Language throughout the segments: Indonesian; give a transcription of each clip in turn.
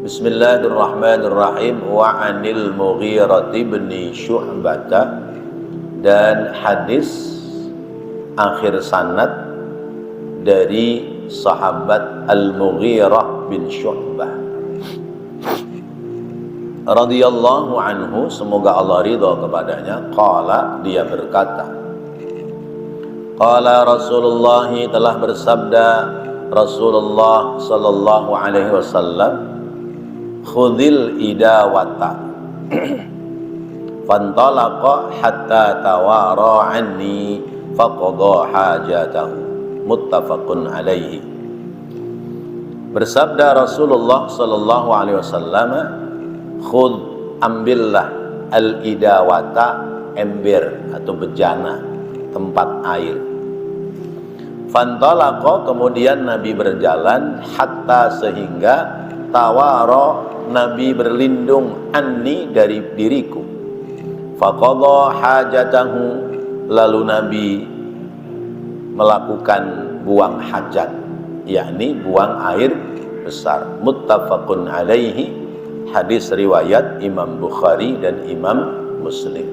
Bismillahirrahmanirrahim. Wa 'anil Mughirah bin Syu'bah, dan hadis akhir sanad dari sahabat Al-Mughirah bin Syu'bah radhiyallahu anhu, semoga Allah ridha kepadanya. Qala, dia berkata, qala Rasulullah, telah bersabda Rasulullah sallallahu alaihi wasallam, khudhil idawata fantalaqa hatta tawara anni faqadha hajatahu, muttafaqun alaihi. Bersabda Rasulullah sallallahu alaihi wasallam, khudh, ambillah, al-idawata, ember atau bejana, tempat air. Fantalaqa, kemudian Nabi berjalan, hatta, sehingga, tawara, Nabi berlindung, anni, dari diriku. Faqadha hajatahu, lalu Nabi melakukan buang hajat, yakni buang air besar. Muttafaqun alaihi, hadis riwayat Imam Bukhari dan Imam Muslim.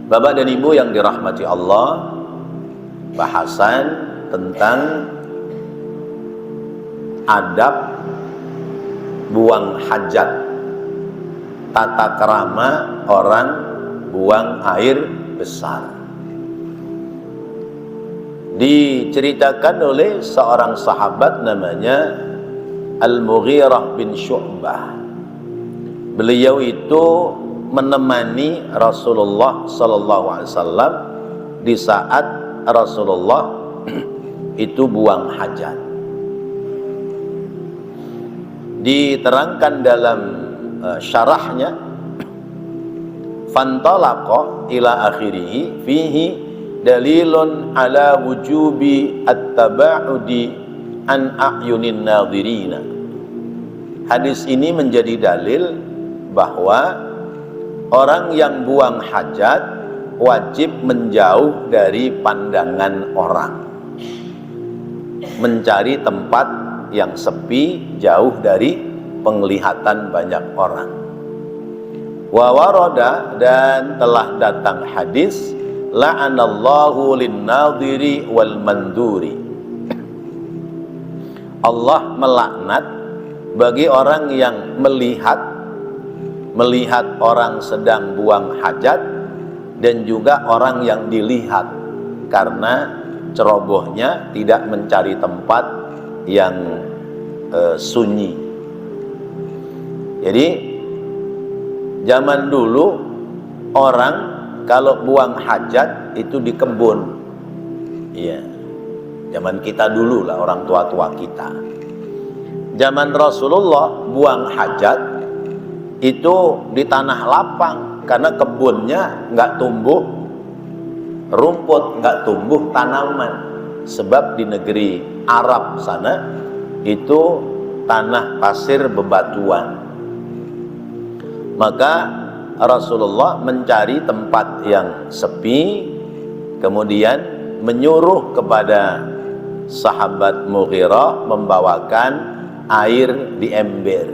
Bapak dan Ibu yang dirahmati Allah, bahasan tentang adab buang hajat, tata krama orang buang air besar. Diceritakan oleh seorang sahabat namanya Al-Mughirah bin Syu'bah. Beliau itu menemani Rasulullah sallallahu alaihi wasallam di saat Rasulullah itu buang hajat. Diterangkan dalam syarahnya, fantalaqa ila akhirih fihi dalilun ala wujubi at-taba'udi an a'yunin nadhirina. Hadis ini menjadi dalil bahwa orang yang buang hajat wajib menjauh dari pandangan orang, mencari tempat yang sepi, jauh dari penglihatan banyak orang. Wa warada, dan telah datang hadis, la'anallahu lin-nadhiri wal mandhuri, Allah melaknat bagi orang yang melihat orang sedang buang hajat, dan juga orang yang dilihat karena cerobohnya tidak mencari tempat yang sunyi. Jadi zaman dulu orang kalau buang hajat itu di kebun. Iya. Zaman kita dulu lah, orang tua-tua kita. Zaman Rasulullah buang hajat itu di tanah lapang, karena kebunnya nggak tumbuh rumput, nggak tumbuh tanaman. Sebab di negeri Arab sana itu tanah pasir bebatuan. Maka Rasulullah mencari tempat yang sepi, kemudian menyuruh kepada sahabat Mughirah membawakan air di ember.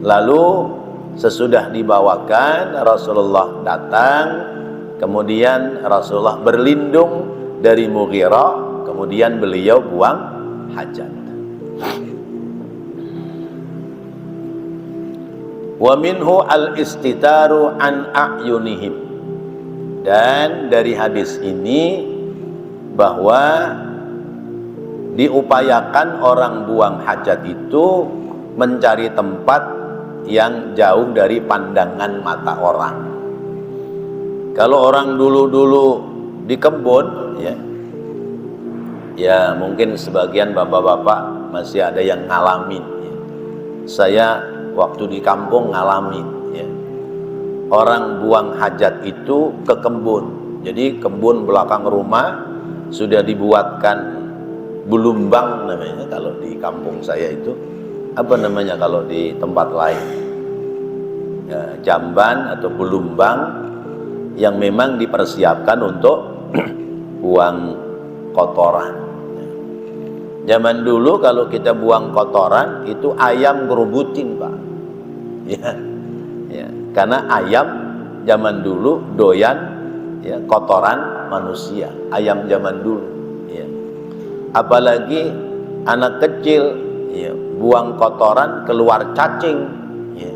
Lalu sesudah dibawakan, Rasulullah datang, kemudian Rasulullah berlindung dari Mughirah, kemudian beliau buang hajat. Wa minhu al-istitaru an a'yunihim, dan dari hadis ini bahwa diupayakan orang buang hajat itu mencari tempat yang jauh dari pandangan mata orang. Kalau orang dulu-dulu di kebun, ya mungkin sebagian bapak-bapak masih ada yang ngalamin. Saya waktu di kampung ngalamin. Orang buang hajat itu ke kebun. Jadi kebun belakang rumah sudah dibuatkan bulumbang namanya kalau di kampung saya itu. Apa namanya kalau di tempat lain? Jamban atau bulumbang yang memang dipersiapkan untuk buang kotoran. Zaman dulu kalau kita buang kotoran itu ayam ngerubutin, Pak. Ya, ya. Karena ayam zaman dulu doyan ya kotoran manusia. Ayam zaman dulu. Ya. Apalagi anak kecil, ya, buang kotoran keluar cacing. Ya.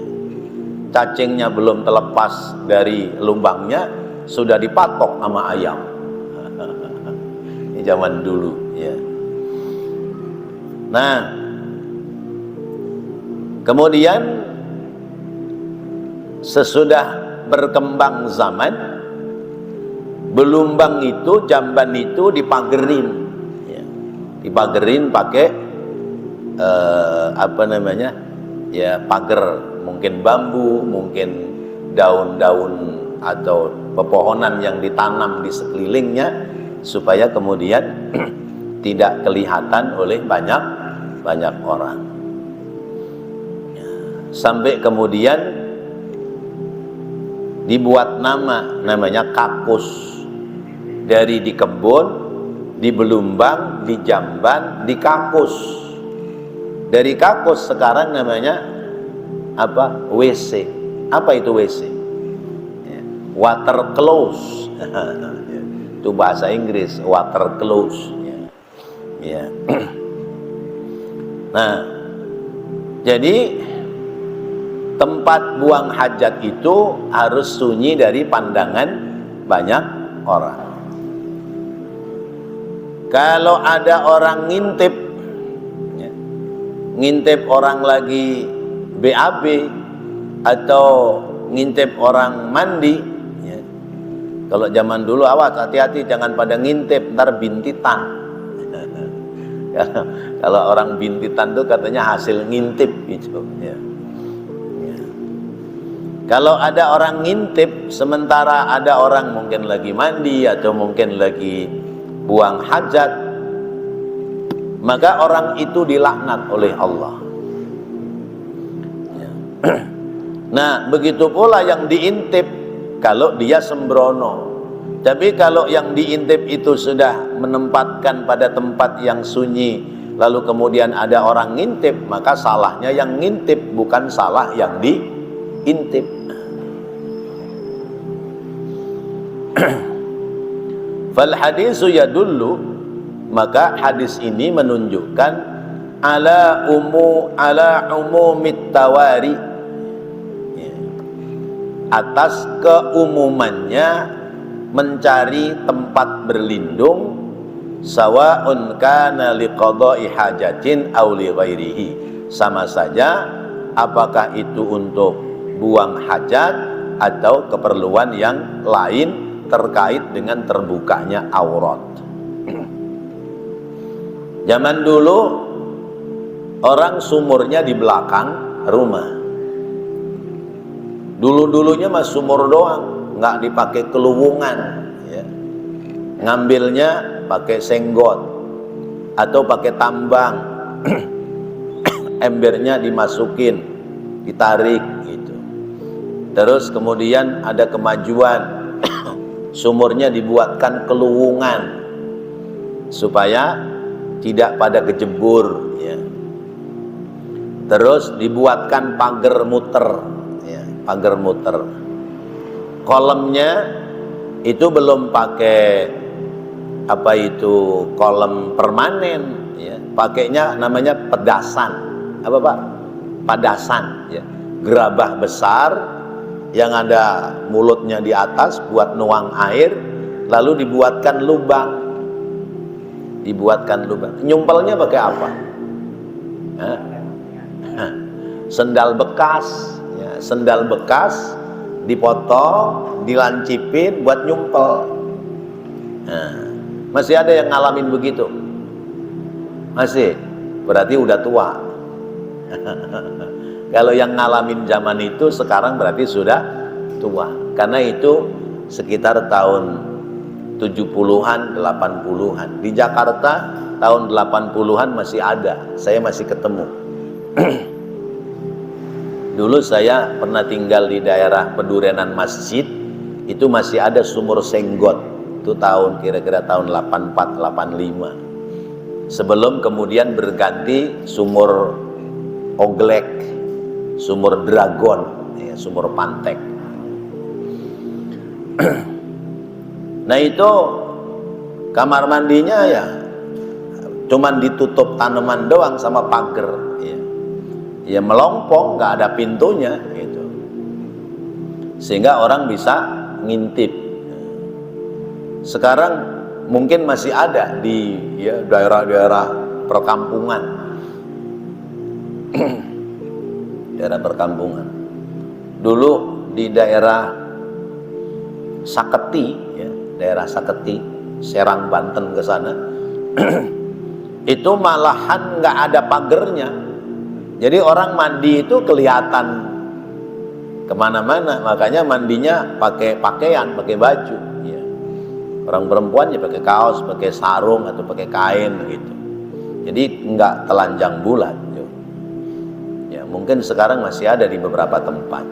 Cacingnya belum terlepas dari lubangnya sudah dipatok sama ayam. Ini zaman dulu. Ya. Nah, kemudian sesudah berkembang zaman, belumbang itu, jamban itu dipagerin, ya. Dipagerin pakai apa namanya, ya pagar, mungkin bambu, mungkin daun-daun atau pepohonan yang ditanam di sekelilingnya, supaya kemudian tidak kelihatan oleh banyak orang. Sampai kemudian dibuat namanya kakus. Dari di kebun, di belumbang, di jamban, di kakus. Dari kakus sekarang namanya apa? WC. Apa itu WC? Water close. Itu bahasa Inggris, water close. Ya. Nah, jadi tempat buang hajat itu harus sunyi dari pandangan banyak orang. Kalau ada orang ngintip, ya, ngintip orang lagi BAB atau ngintip orang mandi, ya. Kalau zaman dulu awas, hati-hati jangan pada ngintip, ntar bintitan. Kalau orang bintitan itu katanya hasil ngintip gitu, ya. Ya. Kalau ada orang ngintip sementara ada orang mungkin lagi mandi atau mungkin lagi buang hajat, maka orang itu dilaknat oleh Allah. Ya. Nah, begitu pula yang diintip kalau dia sembrono. Tapi kalau yang diintip itu sudah menempatkan pada tempat yang sunyi, lalu kemudian ada orang ngintip, maka salahnya yang ngintip, bukan salah yang diintip. Fal hadisu yadullu, maka hadis ini menunjukkan ala umumit tawari, atas keumumannya mencari tempat berlindung, sawa'un kana liqada'i hajatin aw li ghairihi, sama saja apakah itu untuk buang hajat atau keperluan yang lain terkait dengan terbukanya aurat. Zaman dulu orang sumurnya di belakang rumah. Dulu-dulunya mah sumur doang, nggak dipakai keluwungan, ya. Ngambilnya pakai senggot atau pakai tambang. Embernya dimasukin, ditarik gitu. Terus kemudian ada kemajuan, sumurnya dibuatkan keluwungan supaya tidak pada kejebur, ya. Terus dibuatkan pagar muter, ya, pagar muter. Kolamnya itu belum pakai apa itu kolam permanen, ya. Pakainya namanya pedasan. Apa Pak? Padasan, ya. Gerabah besar yang ada mulutnya di atas buat nuang air, lalu dibuatkan lubang. Dibuatkan lubang. Nyumpelnya pakai apa? Sendal bekas, ya. Sendal bekas dipotong, dilancipin buat nyumpel. Nah, masih ada yang ngalamin begitu? Masih? Berarti udah tua. Kalau yang ngalamin zaman itu sekarang berarti sudah tua. Karena itu sekitar tahun 70-an, 80-an. Di Jakarta tahun 80-an masih ada. Saya masih ketemu. Dulu saya pernah tinggal di daerah Pedurenan Masjid, itu masih ada sumur senggot. Itu tahun kira-kira tahun 84, 85. sebelum kemudian berganti sumur Oglek, sumur Dragon, ya, sumur Pantek. Nah itu kamar mandinya ya cuman ditutup tanaman doang sama pagar, ya melompong, nggak ada pintunya gitu, sehingga orang bisa ngintip. Sekarang mungkin masih ada di daerah-daerah perkampungan, daerah perkampungan. Dulu di daerah Saketi, ya, daerah Saketi, Serang, Banten ke sana. Itu malahan nggak ada pagernya, jadi orang mandi itu kelihatan kemana-mana. Makanya mandinya pakai pakaian, pakai baju, ya. Orang perempuan ya pakai kaos, pakai sarung atau pakai kain gitu, jadi nggak telanjang bulat, ya. Mungkin sekarang masih ada di beberapa tempat.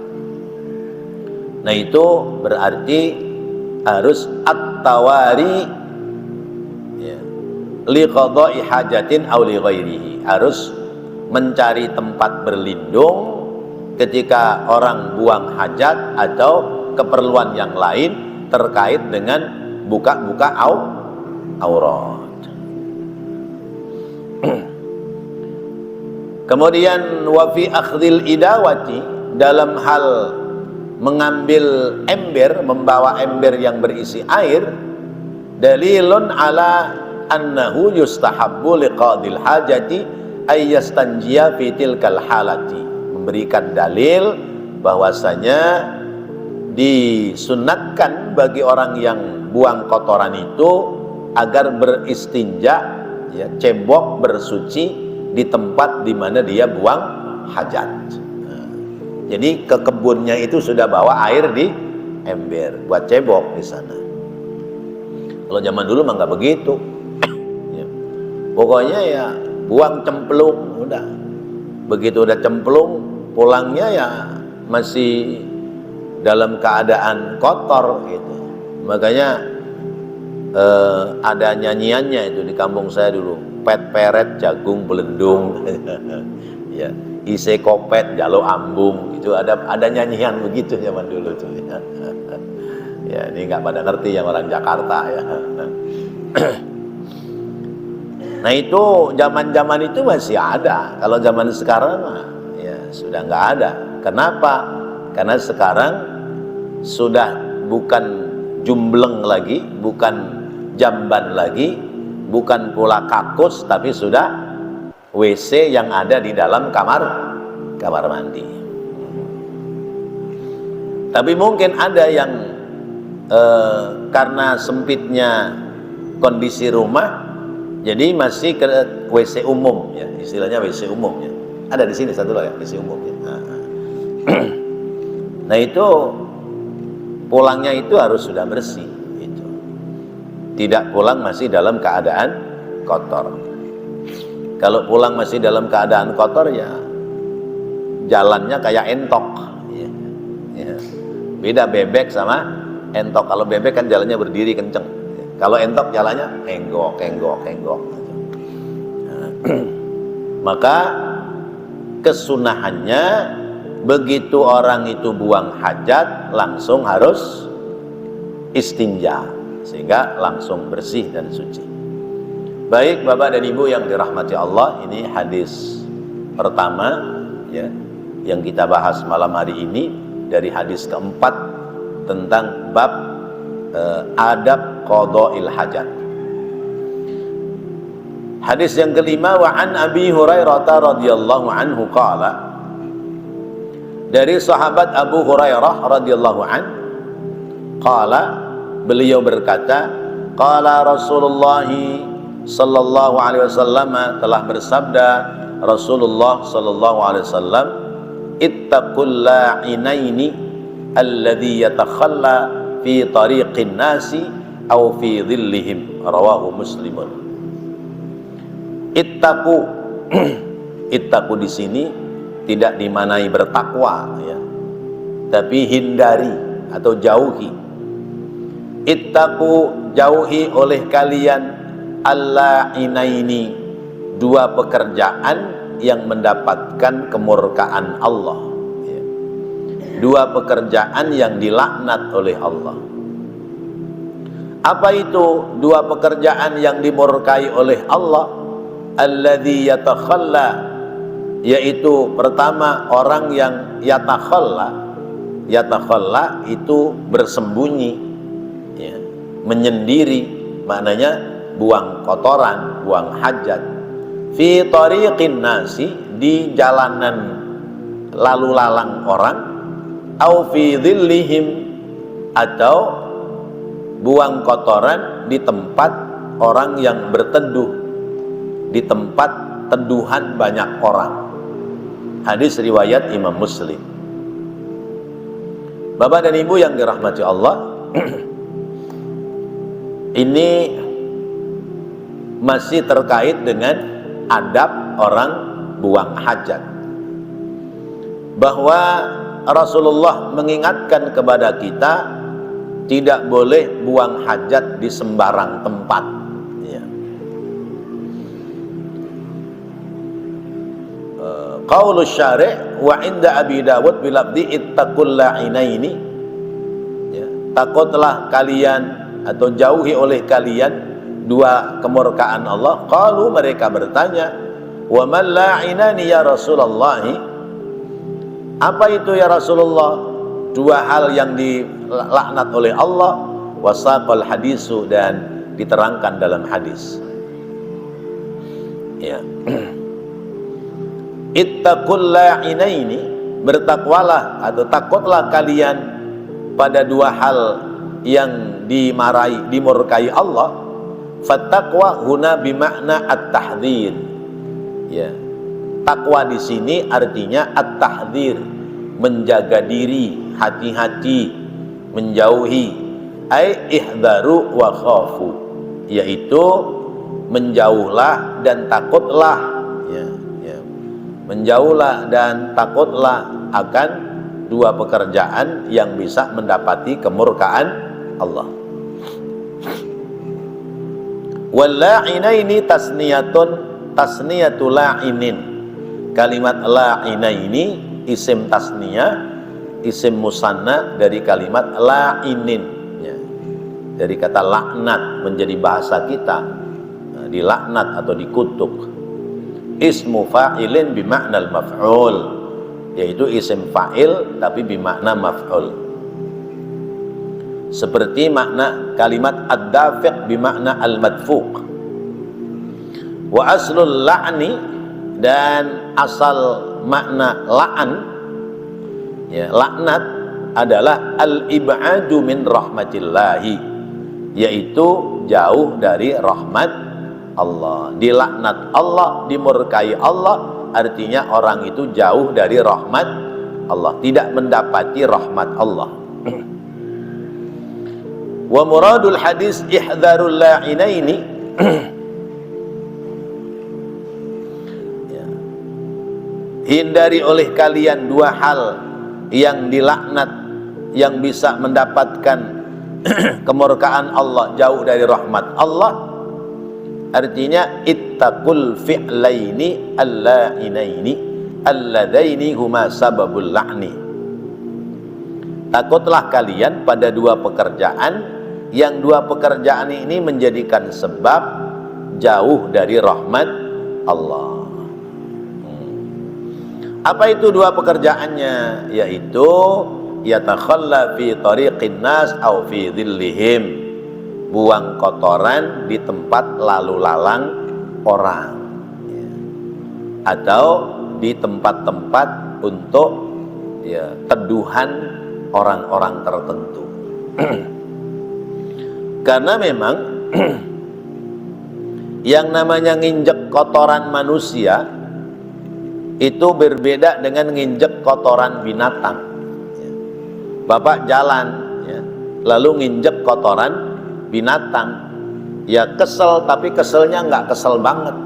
Nah itu berarti harus at-tawari, liqadha'i hajatin aw li ghairihi, harus mencari tempat berlindung ketika orang buang hajat atau keperluan yang lain terkait dengan buka-buka aurat. Kemudian wa fi akhdhil idawati, dalam hal mengambil ember, membawa ember yang berisi air, dalilun ala annahu yustahabbu liqadil hajati ay yastanjiya fi tilkal halati, memberikan dalil bahwasanya disunatkan bagi orang yang buang kotoran itu agar beristinja, ya, cebok, bersuci di tempat di mana dia buang hajat. Jadi ke kebunnya itu sudah bawa air di ember buat cebok di sana. Kalau zaman dulu mah nggak begitu. Pokoknya ya buang cemplung, udah. Begitu udah cemplung, pulangnya ya masih dalam keadaan kotor gitu. Makanya ada nyanyiannya itu di kampung saya dulu, pet peret jagung belendung, ya, ise kopet jalo ambung, itu ada nyanyian begitu zaman dulu tuh. Ya ini nggak pada ngerti yang orang Jakarta ya. Nah itu zaman itu masih ada. Kalau zaman sekarang ya sudah nggak ada. Kenapa? Karena sekarang sudah bukan jumbleng lagi, bukan jamban lagi, bukan pula kakus, tapi sudah WC yang ada di dalam kamar mandi. Tapi mungkin ada yang karena sempitnya kondisi rumah, jadi masih ke WC umum, ya, istilahnya WC umum, ya. Ada di sini satu lagi WC umum, ya. Nah itu pulangnya itu harus sudah bersih, gitu. Tidak pulang masih dalam keadaan kotor. Kalau pulang masih dalam keadaan kotor, ya jalannya kayak entok, ya. Ya. Beda bebek sama entok. Kalau bebek kan jalannya berdiri kenceng. Kalau entok jalannya henggok. Maka kesunahannya begitu orang itu buang hajat langsung harus istinja, sehingga langsung bersih dan suci. Baik Bapak dan Ibu yang dirahmati Allah, ini hadis pertama, ya, yang kita bahas malam hari ini, dari hadis keempat tentang bab adab qada'il hajat. Hadis yang kelima, wa an Abi Hurairah radhiyallahu anhu qala, dari sahabat Abu Hurairah radhiyallahu an, qala, beliau berkata, qala Rasulullah sallallahu alaihi wasallam, telah bersabda Rasulullah sallallahu alaihi wasallam, ittaqul la'inaini alladhi yatakhalla fi tariqin nasi aw fi dhillihim, rawahu Muslimun. Ittaqu ittaqu di sini tidak dimanai bertakwa, ya, tapi hindari atau jauhi. Ittaqu, jauhi oleh kalian, alla'inaini, dua pekerjaan yang mendapatkan kemurkaan Allah, ya. Dua pekerjaan yang dilaknat oleh Allah. Apa itu dua pekerjaan yang dimurkai oleh Allah? Alladzi yatakhalla, yaitu pertama orang yang yatakhalla. Yatakhalla itu bersembunyi, ya, menyendiri, maknanya buang kotoran, buang hajat. Fi tariqin nasi, di jalanan lalu lalang orang, au fi dhillihim, atau buang kotoran di tempat orang yang berteduh, di tempat teduhan banyak orang. Hadis riwayat Imam Muslim. Bapak dan Ibu yang dirahmati Allah, ini masih terkait dengan adab orang buang hajat, bahwa Rasulullah mengingatkan kepada kita tidak boleh buang hajat di sembarang tempat, ya. Qaulus syari' wa inda Abi Dawud bilabdi ittaqul la'inaini, ya, takutlah kalian atau jauhi oleh kalian dua kemurkaan Allah. Qalu, mereka bertanya, wa man la'inani ya Rasulullah, apa itu ya Rasulullah? Dua hal yang dilaknat oleh Allah. Wasaqal hadisu, dan diterangkan dalam hadis, ya. Ittaqul la'inaini, bertakwalah atau takutlah kalian pada dua hal yang dimurkai Allah. Fattaqwa huna bimakna at-tahdhir, ya. Takwa di sini artinya at-tahdhir, menjaga diri, hati-hati, menjauhi. Ai ihdharu wa khafu, yaitu menjauhlah dan takutlah, ya, ya. Menjauhlah dan takutlah akan dua pekerjaan yang bisa mendapati kemurkaan Allah. Wal la'inaini tasniyatu la'inin. Kalimat la'inaini isim tasniyah, isim musanna dari kalimat la'inin, ya. Dari kata laknat menjadi bahasa kita, dilaknat atau dikutuk. Ismu fa'ilin bimakna al-maf'ul, yaitu isim fa'il tapi bimakna maf'ul. Seperti makna kalimat ad-dafiq bimakna al-madfuq. Wa aslul la'ni, dan asal makna la'an, ya, laknat adalah al-ib'adu min rahmatillahi, yaitu jauh dari rahmat Allah. Dilaknat Allah, dimurkai Allah, artinya orang itu jauh dari rahmat Allah, tidak mendapati rahmat Allah. Wa muradul hadis ihdharul la'inaini, ya, hindari oleh kalian dua hal yang dilaknat, yang bisa mendapatkan kemurkaan Allah, jauh dari rahmat Allah. Artinya ittaqul fi'laini al-la'inaini alladaini huma sababul la'ni. Takutlah kalian pada dua pekerjaan, yang dua pekerjaan ini menjadikan sebab jauh dari rahmat Allah. Apa itu dua pekerjaannya? Yaitu yatakhalla fi tariqin nas au fi dhillihim, buang kotoran di tempat lalu lalang orang, ya, atau di tempat-tempat untuk, ya, teduhan orang-orang tertentu. Karena memang yang namanya nginjek kotoran manusia itu berbeda dengan nginjek kotoran binatang, ya. Bapak jalan, ya, lalu nginjek kotoran binatang, ya kesel, tapi keselnya nggak kesel banget,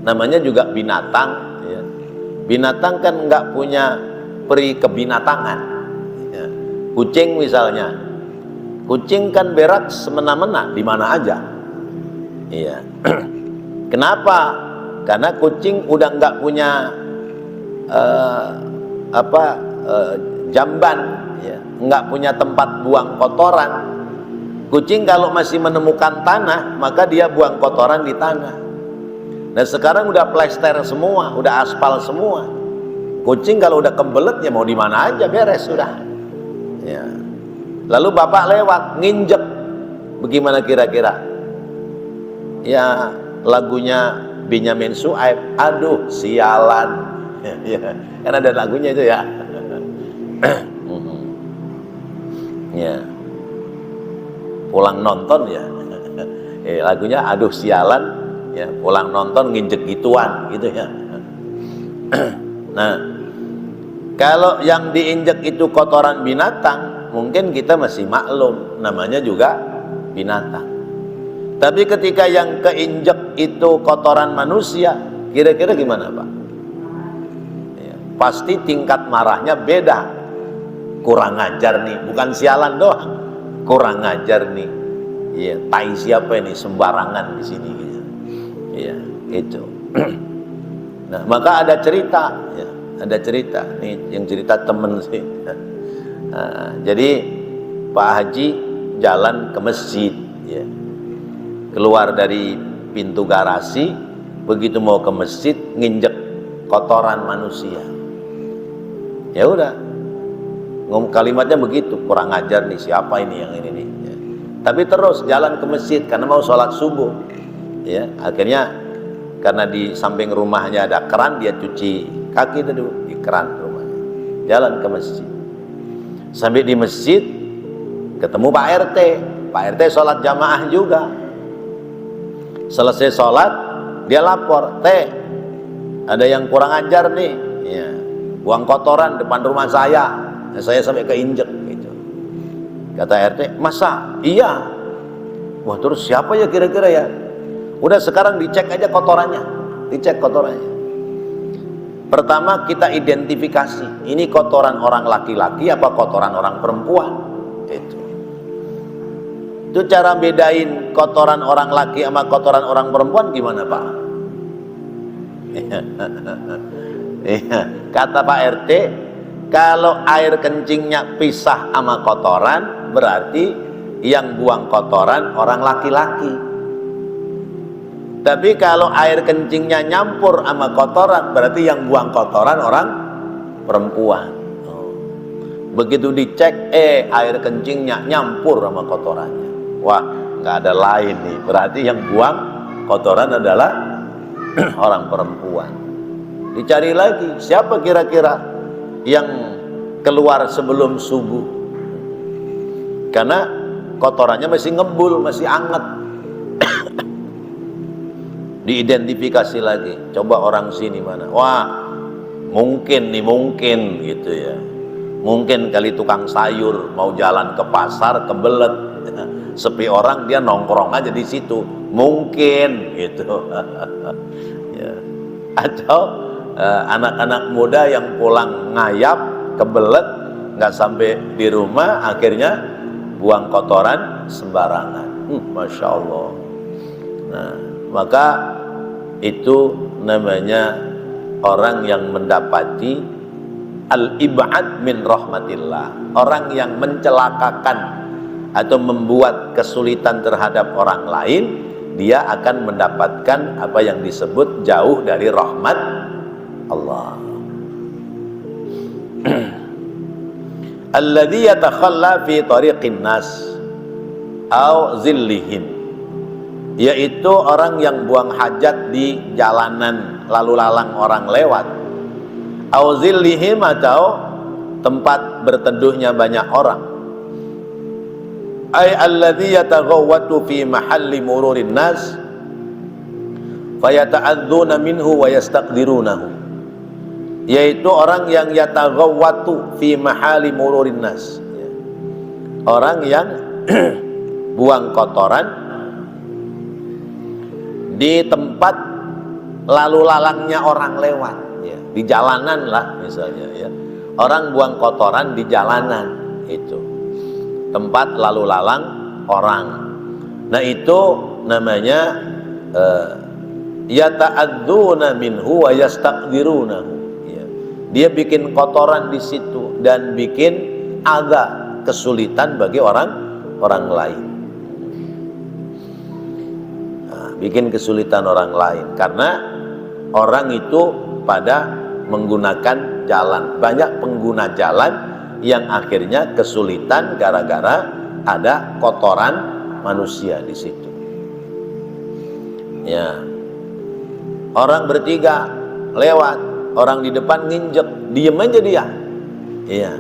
namanya juga binatang, ya. Binatang kan nggak punya peri kebinatangan, ya. Kucing misalnya, kucing kan berak semena-mena di mana aja, iya. Kenapa? Karena kucing udah nggak punya jamban, ya, nggak punya tempat buang kotoran. Kucing kalau masih menemukan tanah, maka dia buang kotoran di tanah. Dan sekarang udah plester semua, udah aspal semua. Kucing kalau udah kebelet ya mau di mana aja beres sudah. Ya. Lalu bapak lewat nginjek, bagaimana kira-kira? Ya lagunya Benyamin Suaib, aduh sialan. Ya, kan ada lagunya itu ya. Ya. Pulang nonton ya. Lagunya aduh sialan, ya pulang nonton nginjek gituan gitu ya. Nah, kalau yang diinjek itu kotoran binatang, mungkin kita masih maklum, namanya juga binatang. Tapi ketika yang keinjek itu kotoran manusia, kira-kira gimana Pak? Ya, pasti tingkat marahnya beda. Kurang ajar nih, bukan sialan doang, kurang ajar nih. Ya, tai siapa ini sembarangan di sini gitu. Ya, itu. Nah, maka ada cerita, ya, ada cerita. Nih yang cerita temen sih. Jadi Pak Haji jalan ke masjid, ya. Keluar dari pintu garasi, begitu mau ke masjid nginjek kotoran manusia. Ya udah, kalimatnya begitu, kurang ajar nih siapa ini yang ini nih. Ya. Tapi terus jalan ke masjid karena mau sholat subuh. Ya, akhirnya karena di samping rumahnya ada keran, dia cuci kaki itu dulu di keran rumahnya. Jalan ke masjid. Sampai di masjid ketemu Pak RT. Pak RT sholat jamaah juga. Selesai sholat dia lapor, teh ada yang kurang ajar nih, ya, buang kotoran depan rumah saya sampai keinjek gitu. Kata RT, masa? Iya. Wah, terus siapa ya kira-kira ya? Udah sekarang dicek aja kotorannya, dicek kotorannya. Pertama kita identifikasi, ini kotoran orang laki-laki apa kotoran orang perempuan. Itu cara bedain kotoran orang laki sama kotoran orang perempuan gimana Pak? Kata Pak RT, kalau air kencingnya pisah sama kotoran, berarti yang buang kotoran orang laki-laki. Tapi kalau air kencingnya nyampur sama kotoran, berarti yang buang kotoran orang perempuan. Begitu dicek, air kencingnya nyampur sama kotorannya. Wah, nggak ada lain nih. Berarti yang buang kotoran adalah orang perempuan. Dicari lagi, siapa kira-kira yang keluar sebelum subuh? Karena kotorannya masih ngebul, masih anget. Diidentifikasi lagi, coba orang sini mana? Wah, mungkin nih, mungkin gitu ya. Mungkin kali tukang sayur mau jalan ke pasar kebelet, sepi orang dia nongkrong aja di situ, mungkin gitu. Ya. Atau anak-anak muda yang pulang ngayap kebelet, nggak sampai di rumah, akhirnya buang kotoran sembarangan. Masya Allah. Nah, maka itu namanya orang yang mendapati al-ib'ad min rahmatillah, orang yang mencelakakan atau membuat kesulitan terhadap orang lain, dia akan mendapatkan apa yang disebut jauh dari rahmat Allah. Alladzi yatakhalla fi tariqin nas au zillihim, yaitu orang yang buang hajat di jalanan lalu lalang orang lewat, au zillihim, atau tempat berteduhnya banyak orang. Ay alladzi yataghawwatu fi mahalli mururin nas fayata'adzuna minhu wa yastaqdirunahu, yaitu orang yang yataghawwatu fi mahalli mururin nas, orang yang buang kotoran di tempat lalu lalangnya orang lewat, ya, di jalanan lah misalnya, ya, orang buang kotoran di jalanan, itu tempat lalu lalang orang. Nah itu namanya yata'adzuna minhu wa yastaqdirunahu. Ya. Dia bikin kotoran di situ dan bikin adza, kesulitan bagi orang lain. Nah, bikin kesulitan orang lain karena orang itu pada menggunakan jalan. Banyak pengguna jalan yang akhirnya kesulitan gara-gara ada kotoran manusia di situ. Ya. Orang bertiga lewat, orang di depan nginjek, diem aja dia. Iya.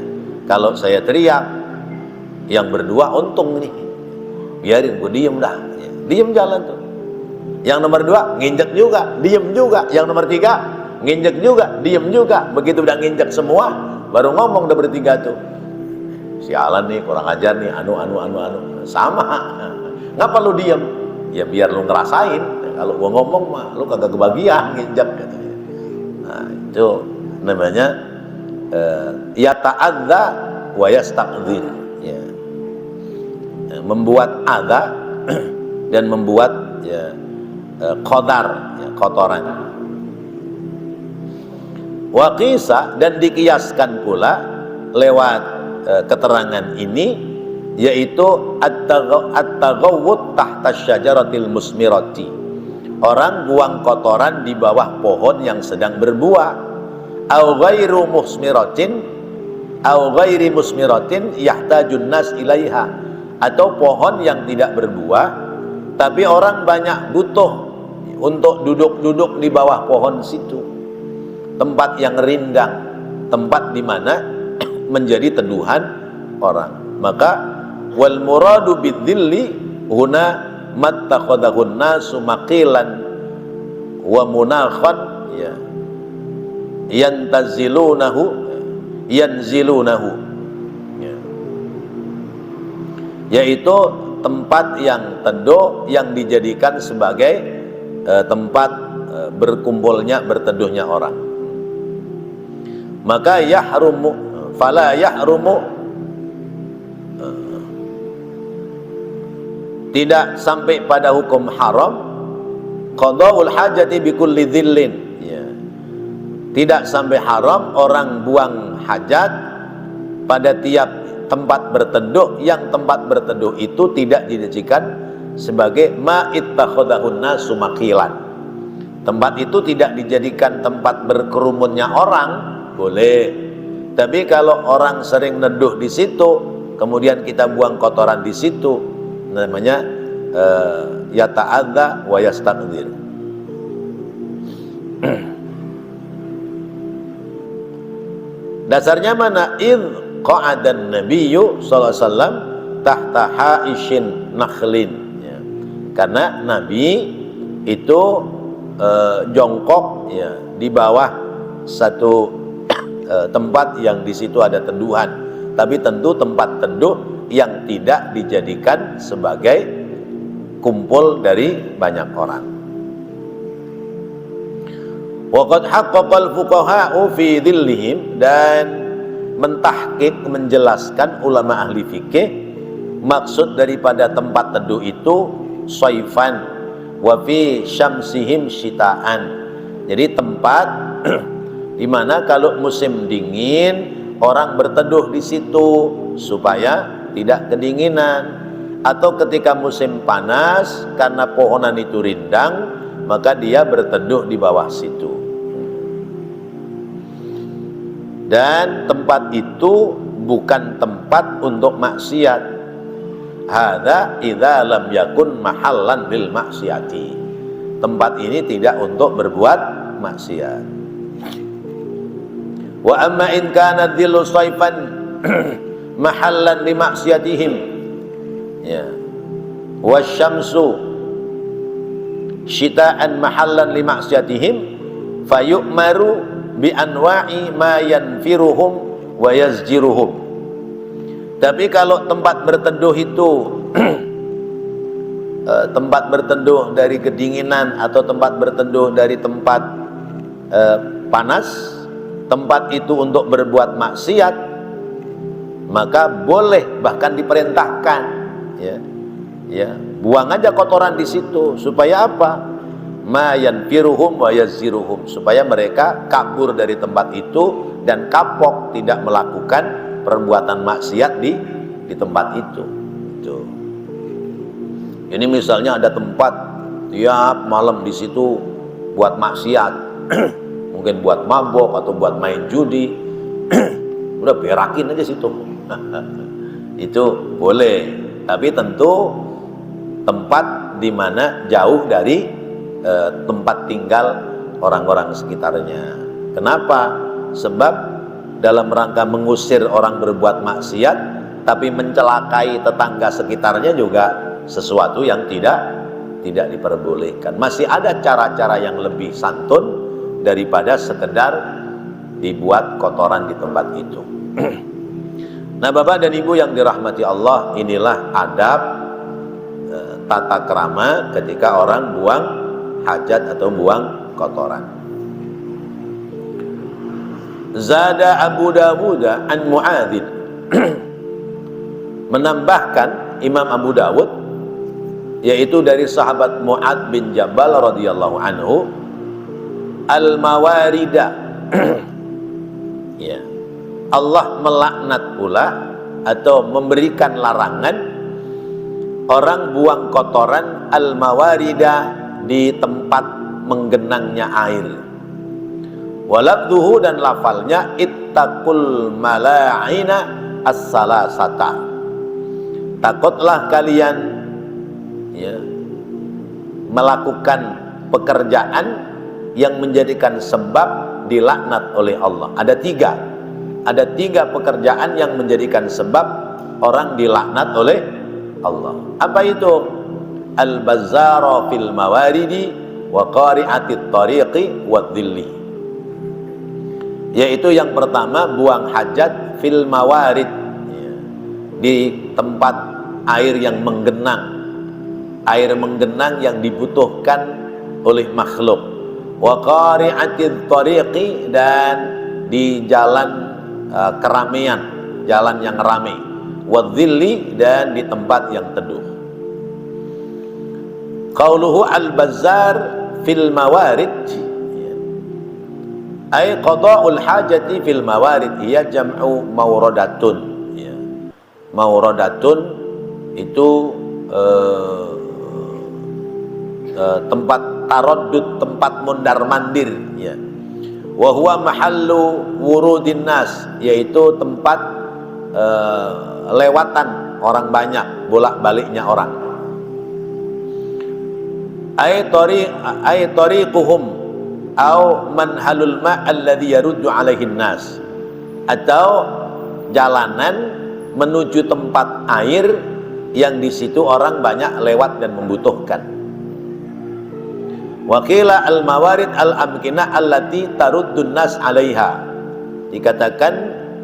Kalau saya teriak, yang berdua untung nih, biarin gue diem dah. Ya. Diem jalan tuh. Yang nomor dua nginjek juga, diem juga. Yang nomor tiga nginjek juga, diem juga. Begitu udah nginjek semua, baru ngomong udah bertiga tuh. Sialan nih, kurang ajar nih, anu. Sama. Ngapa lu diem? Ya biar lu ngerasain. Kalau gua ngomong mah lu kagak kebagian nginjek katanya. Nah, itu namanya yata'adza wa yastaqdir. Ya. Membuat adza dan membuat ya qadar, ya, kotoran. Wa qisa, dan dikiaskan pula lewat keterangan ini, yaitu at-taghawwud tahta syajaratil musmirati. Orang buang kotoran di bawah pohon yang sedang berbuah. Au ghairu musmiratin, au ghairi musmiratin yahtajun nas ilaiha. Atau pohon yang tidak berbuah tapi orang banyak butuh untuk duduk-duduk di bawah pohon situ. Tempat yang rindang, tempat di mana menjadi teduhan orang. Maka wal muradu bidzilli huna mattakhadahun nasu maqilan wa munakhan, ya, yanzilunahu, ya. Yaitu tempat yang teduh yang dijadikan sebagai tempat berkumpulnya, berteduhnya orang. Maka yahrumu fala yahrumu, tidak sampai pada hukum haram qada'ul hajati bikulli dhillin, ya. Tidak sampai haram orang buang hajat pada tiap tempat berteduh, yang tempat berteduh itu tidak dijadikan sebagai ma'ittakhadahun nasu maqilan. Tempat itu tidak dijadikan tempat berkerumunnya orang, boleh. Tapi kalau orang sering neduh di situ, kemudian kita buang kotoran di situ, namanya yata'adza wa yastaqdir. Dasarnya mana? Idh qa'adan nabiyyu sallallahu alaihi wasallam tahta haishin nakhlin, ya. Karena Nabi itu jongkok, ya, di bawah satu tempat yang di situ ada teduhan, tapi tentu tempat teduh yang tidak dijadikan sebagai kumpul dari banyak orang. Waqad haqqaqal fuqaha'u fi dhillihim, dan mentahqiq, menjelaskan ulama ahli fikih maksud daripada tempat teduh itu saifan wa fi syamsihim syita'an. Jadi tempat di mana kalau musim dingin orang berteduh di situ supaya tidak kedinginan, atau ketika musim panas karena pohonan itu rindang maka dia berteduh di bawah situ. Dan tempat itu bukan tempat untuk maksiat. Hadza idza lam yakun mahallan lil maksiati. Tempat ini tidak untuk berbuat maksiat. Wa amma in kana dhillu saifan mahallan li maksiatihim, ya, wasyamsu syita'an mahallan li maksiatihim fayu'maru bi anwa'i ma yanfiruhum wa yazjiruhum. Tapi kalau tempat berteduh itu tempat berteduh dari kedinginan atau tempat berteduh dari tempat panas, tempat itu untuk berbuat maksiat, maka boleh, bahkan diperintahkan, ya, ya, buang aja kotoran di situ. Supaya apa? ma yanfiruhum wa yazziruhum, supaya mereka kabur dari tempat itu dan kapok tidak melakukan perbuatan maksiat di tempat itu. Tuh. Ini misalnya ada tempat tiap malam di situ buat maksiat, mungkin buat mabok atau buat main judi, udah berakin aja situ. Itu boleh, tapi tentu tempat di mana jauh dari tempat tinggal orang-orang sekitarnya. Kenapa? Sebab dalam rangka mengusir orang berbuat maksiat, tapi mencelakai tetangga sekitarnya juga sesuatu yang tidak diperbolehkan. Masih ada cara-cara yang lebih santun daripada sekedar dibuat kotoran di tempat itu. Nah, Bapak dan Ibu yang dirahmati Allah, inilah adab tata krama ketika orang buang hajat atau buang kotoran. Zada Abu Dawud an Mu'adzin, menambahkan Imam Abu Dawud, yaitu dari sahabat Mu'adz bin Jabal radhiyallahu anhu, al-mawarida. Ya. Allah melaknat pula atau memberikan larangan orang buang kotoran al-mawarida di tempat menggenangnya air. Walabduhu, dan lafalnya ittaqul mala'ina as-salasata, takutlah kalian ya, melakukan pekerjaan yang menjadikan sebab dilaknat oleh Allah. Ada tiga pekerjaan yang menjadikan sebab orang dilaknat oleh Allah. Apa itu? Al-bazzara fil mawaridi wa qari'atit tariqi wa dhilli, yaitu yang pertama buang hajat fil mawarid, ya, di tempat air yang menggenang, air menggenang yang dibutuhkan oleh makhluk, wa qari'atit tariqi, dan di jalan keramaian, jalan yang ramai, wa dhilli, dan di tempat yang teduh. Qauluhu al-bazzar fil mawarid, ay qada'ul hajati fil mawarid, ia jam'u mawradatun. Ya. Mawradatun itu tempat taraddud, tempat mondar-mandir, ya. Wa huwa mahallu wurudin nas, yaitu tempat lewatan orang banyak, bolak-baliknya orang. Ay tariquhum au manhalul ma' alladhi yaruddu alaihin nas, atau jalanan menuju tempat air yang di situ orang banyak lewat dan membutuhkan. Wakila al-mawarid al-amkinah allati taruddun nas alaiha, dikatakan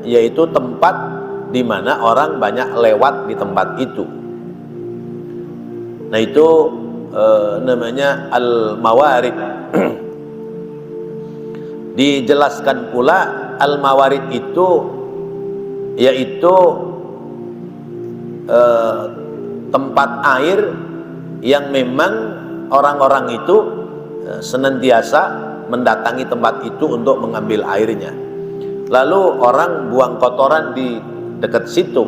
yaitu tempat di mana orang banyak lewat di tempat itu. Nah, itu namanya al-mawarid. Dijelaskan pula al-mawarid itu yaitu tempat air yang memang orang-orang itu senantiasa mendatangi tempat itu untuk mengambil airnya. Lalu orang buang kotoran di dekat situ,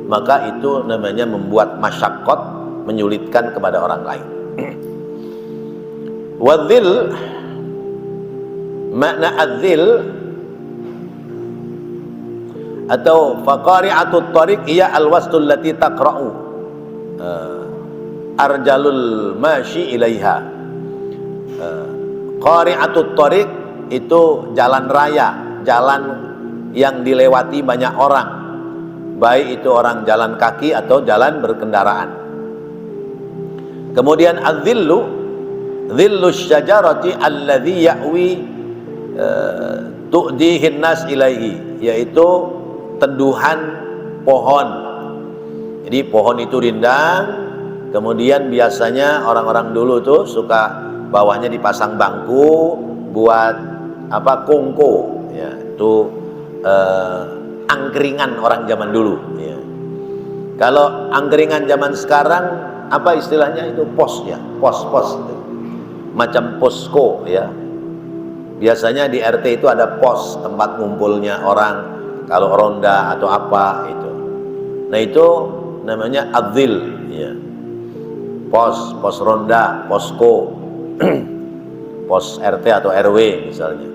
maka itu namanya membuat masyaqqat, menyulitkan kepada orang lain. Wadzil, makna adzil atau faqari'atut tariq ia alwastul lati taqra'u arjalul mashi ilaiha. Qari'atut tariq itu jalan raya, jalan yang dilewati banyak orang, baik itu orang jalan kaki atau jalan berkendaraan. Kemudian adzillu, dhillus syajarati alladhi ya'wi tu'dihin nas ilaihi, yaitu teduhan pohon. Jadi pohon itu rindang, kemudian biasanya orang-orang dulu tuh suka bawahnya dipasang bangku buat apa, kongko, ya, itu angkringan orang zaman dulu, ya. Kalau angkringan zaman sekarang apa istilahnya itu, pos, ya, pos itu. macam posko ya. Biasanya di RT itu ada pos tempat ngumpulnya orang kalau ronda atau apa itu. Nah itu namanya adzil ya. Pos ronda, posko, pos RT atau RW misalnya.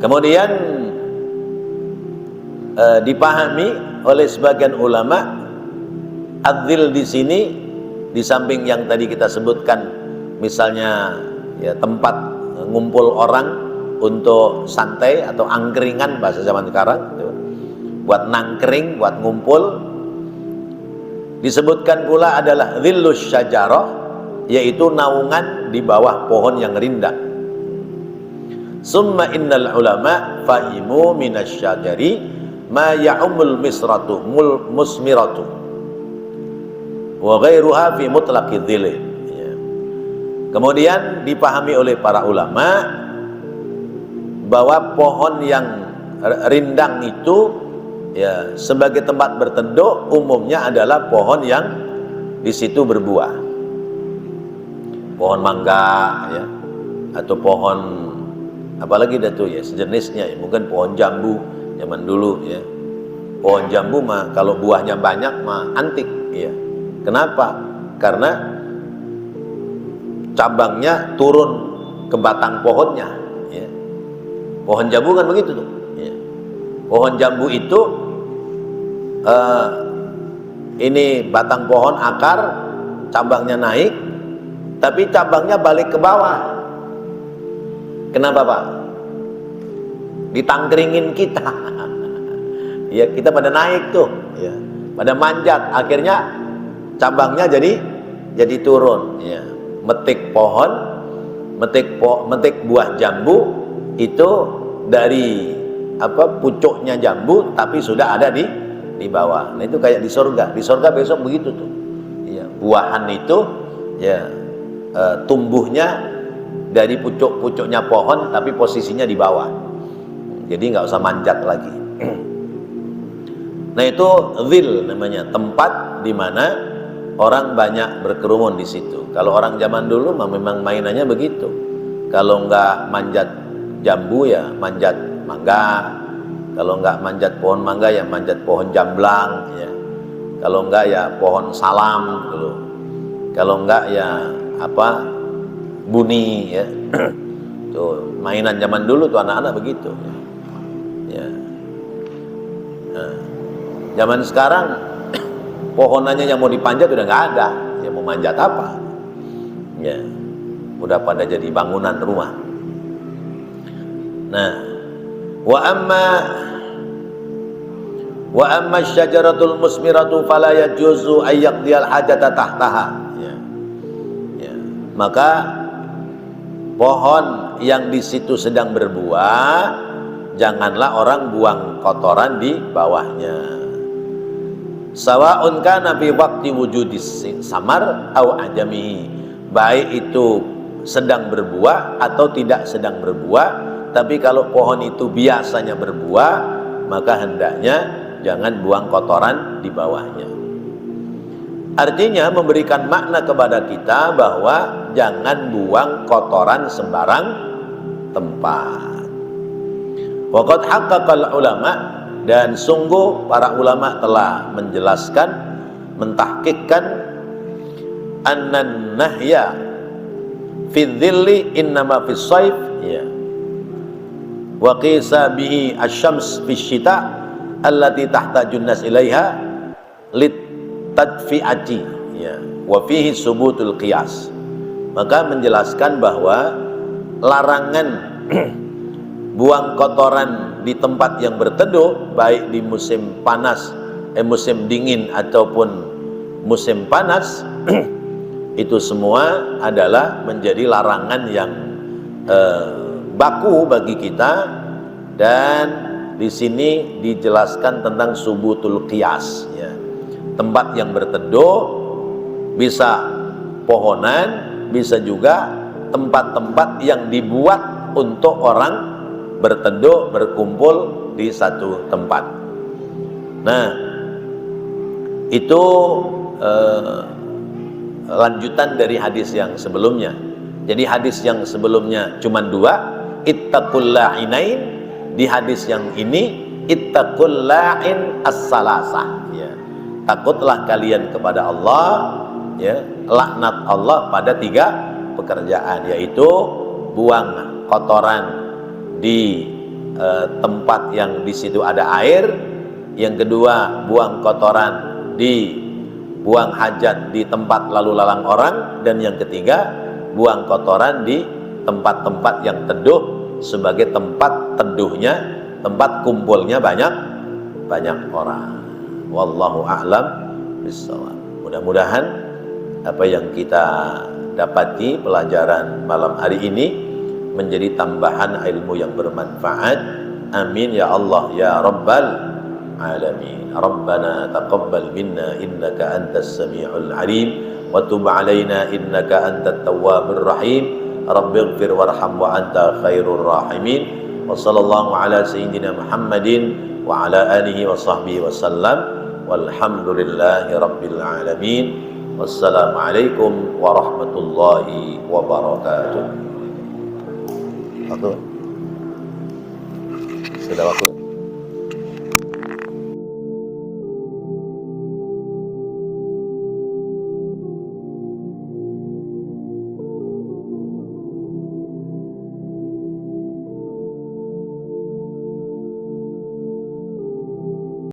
Kemudian dipahami oleh sebagian ulama, adzil di sini di samping yang tadi kita sebutkan, misalnya ya tempat ngumpul orang untuk santai atau angkringan bahasa zaman sekarang, gitu. Buat nangkring, buat ngumpul. Disebutkan pula adalah dhillus syajarah, yaitu naungan di bawah pohon yang rindang. Summa innal ulama fahimu minasyajari ma ya'umul misratu musmiratu wa ghairuha fi mutlaqi dhilli. Kemudian dipahami oleh para ulama bahwa pohon yang rindang itu ya sebagai tempat berteduh umumnya adalah pohon yang di situ berbuah. Pohon mangga ya, atau pohon apalagi dah tuh ya sejenisnya ya, mungkin pohon jambu zaman dulu ya. Pohon jambu mah kalau buahnya banyak mah antik ya. Kenapa? Karena cabangnya turun ke batang pohonnya ya. Pohon jambu kan begitu tuh ya. Pohon jambu itu ini batang pohon, akar, cabangnya naik, tapi cabangnya balik ke bawah. Kenapa Pak? Ditangkringin kita ya, kita pada naik tuh ya, pada manjat, akhirnya cabangnya jadi turun ya. Metik pohon, metik buah jambu itu dari pucuknya jambu tapi sudah ada di bawah. Nah itu kayak di surga. Di surga besok begitu tuh. Ya, buahan itu ya tumbuhnya dari pucuk-pucuknya pohon tapi posisinya di bawah. Jadi nggak usah manjat lagi. Nah itu dhil namanya, tempat di mana orang banyak berkerumun di situ. Kalau orang zaman dulu memang mainannya begitu. Kalau nggak manjat jambu ya manjat mangga. Kalau nggak manjat pohon mangga ya manjat pohon jamblang ya. Kalau nggak ya pohon salam dulu. Kalau nggak ya buni ya. Tuh mainan zaman dulu tuh anak-anak begitu. Ya. Nah, zaman sekarang pohonannya yang mau dipanjat udah nggak ada. Ya mau manjat apa? Ya, udah pada jadi bangunan rumah. Nah, wa amma syajaratul musmiratu fala yajuzu ayyaqdiyal hajata tahtaha. Ya. Ya. Maka pohon yang di situ sedang berbuah, janganlah orang buang kotoran di bawahnya. Sawa'un kana fi waqti wujudis samar au ajamihi, baik itu sedang berbuah atau tidak sedang berbuah, tapi kalau pohon itu biasanya berbuah, maka hendaknya jangan buang kotoran di bawahnya. Artinya memberikan makna kepada kita bahwa jangan buang kotoran sembarang tempat. Waqad haqqaqal ulama, dan sungguh para ulama telah menjelaskan, mentahqiqkan annan nahya fi dhilli innama fi shaif ya wa qisa bihi asy-syams fi syita allati tahtajun nas ilaiha lit tadfi'ati ya wa fihi subutul qiyas. Maka menjelaskan bahwa larangan buang kotoran di tempat yang berteduh baik di musim panas, musim dingin ataupun musim panas itu semua adalah menjadi larangan yang baku bagi kita. Dan di sini dijelaskan tentang subutul qiyas ya. Tempat yang berteduh bisa pohonan, bisa juga tempat-tempat yang dibuat untuk orang berteduh, berkumpul di satu tempat. Nah, itu lanjutan dari hadis yang sebelumnya. Jadi hadis yang sebelumnya cuma 2, ittaqul la'inain. Di hadis yang ini ittaqul la'in as-salasah, ya. Takutlah kalian kepada Allah, ya, laknat Allah pada 3 pekerjaan, yaitu buang kotoran di tempat yang di situ ada air, yang kedua buang kotoran di buang hajat di tempat lalu lalang orang, dan yang ketiga buang kotoran di tempat-tempat yang teduh sebagai tempat teduhnya, tempat kumpulnya banyak orang. Wallahu a'lam bishawab. Mudah-mudahan apa yang kita dapati pelajaran malam hari ini menjadi tambahan ilmu yang bermanfaat. Amin ya Allah ya Rabbal alamin. Rabbana taqabbal minna innaka antas sami'ul alim wa tub alaina innaka antat tawwabur rahim. Rabbighfir warham wa anta khairur rahimin. Wa sallallahu ala sayyidina Muhammadin wa ala alihi wa sahbihi wa sallam. Walhamdulillahi rabbil alamin. Wassalamualaikum warahmatullahi wabarakatuh. Waktu sudah waktu.